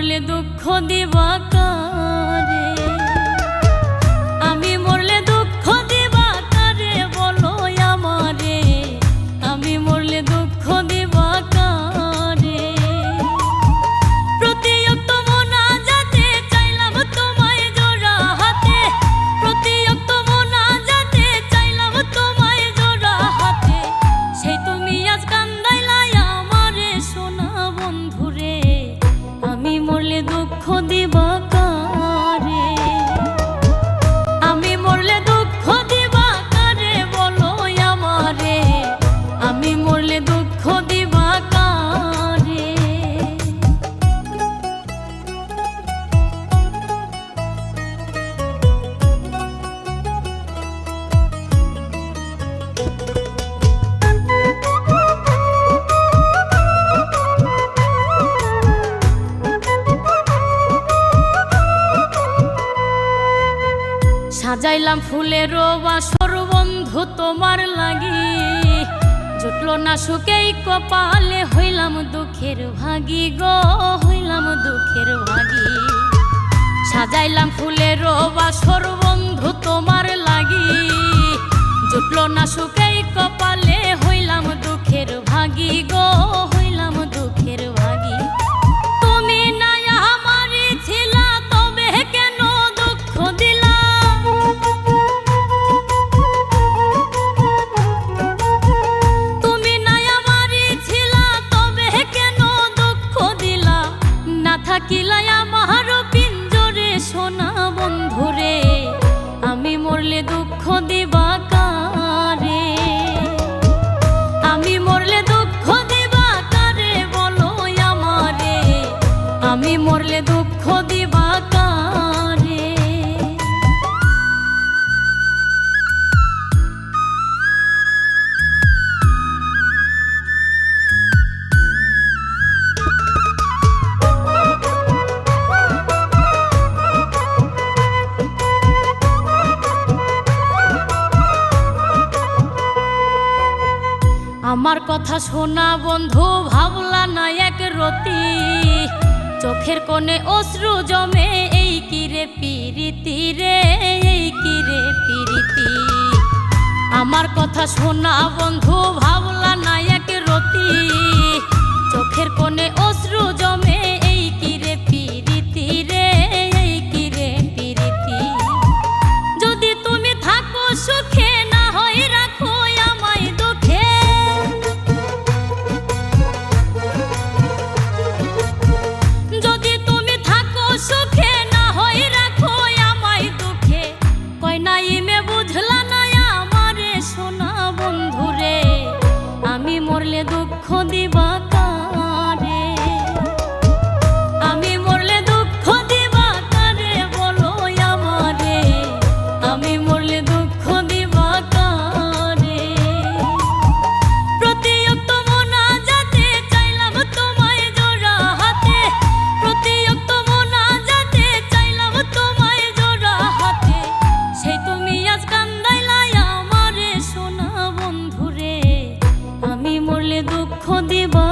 মরলে দুঃখ দিবা কারে, আমি মরলে দুঃখ দিবা কারে বলো আমারে, আমি মরলে দুঃখ দিবা কারে। প্রতিয়ক্ত মোনাজাতে চাইলাম তোমায় জোড়া হাতে, প্রতিয়ক্ত মোনাজাতে চাইলাম তোমায় জোড়া হাতে, সেই তুমি আজ কান্দাইলাই আমারে সোনা বন্ধুরে, আমি মরলে দুঃখ দিবা কারে, আমি মরলে দুঃখ দিবা কারে বলো আমারে, আমি মরলে দুঃখ দিবা কারে। সাজাইলাম ফুলের বাসর বন্ধু তোমার লাগি, জুটলো না সুখেই কপালে, হইলাম দুঃখের ভাগী গো, হইলাম দুঃখের ভাগী। সাজাইলাম ফুলের বাসর বন্ধু তোমার লাগি, জুটলো না সুখেই কপালে, হইলাম দুঃখের ভাগী গো, হইলাম দুঃখের ভাগী। তুমি না আমারই ছিলা তবে কেন দুঃখ দিলা, তুমি না আমারই ছিলা তবে কেন দুঃখ দিলা, না থাকিলাই আমার পিঞ্জরে সোনা বন্ধুরে, আমি মরলে দুঃখ দিবা কারে, আমি মরলে দুঃখ দিবা কারে বলো আমারে, আমি মরলে দুঃখ দিবা কারে। আমার কথা শোনা বন্ধু ভাবলা না এক রতি, চোখের কোণে অশ্রু জমে, এই কিরে পিরিতি রে, এই কিরে পিরিতি। আমার কথা শোনা বন্ধু ভাবলা না এক রতি, চোখের কোণে অশ্রু জমে, এই কিরে পিরিতি রে, এই কিরে পিরিতি। যদি তুমি থাকো সুখে না হয় রাখো আমায় দুঃখে, যদি তুমি থাকো সুখে না হয় রাখো আমায় দুঃখে, কই নাইমে বুঝলা না আমারে সোনা বন্ধুরে, আমি মরলে দুঃখ দিবা কারে, আমি মরলে দুঃখ দিবা কারে বলো আমারে, আমি মরলে দুঃখ দিবা কারে। প্রতিয়ক্ত মোনাজাতে চাইলাম তোমায় জোড়া হাতে, প্রতিয়ক্ত মোনাজাতে চাইলাম তোমায় জোড়া হাতে, সেই তুমি আজ কান্দাইলাই আমারে সোনা বন্ধুরে, আমি মরলে দুঃখ দিবা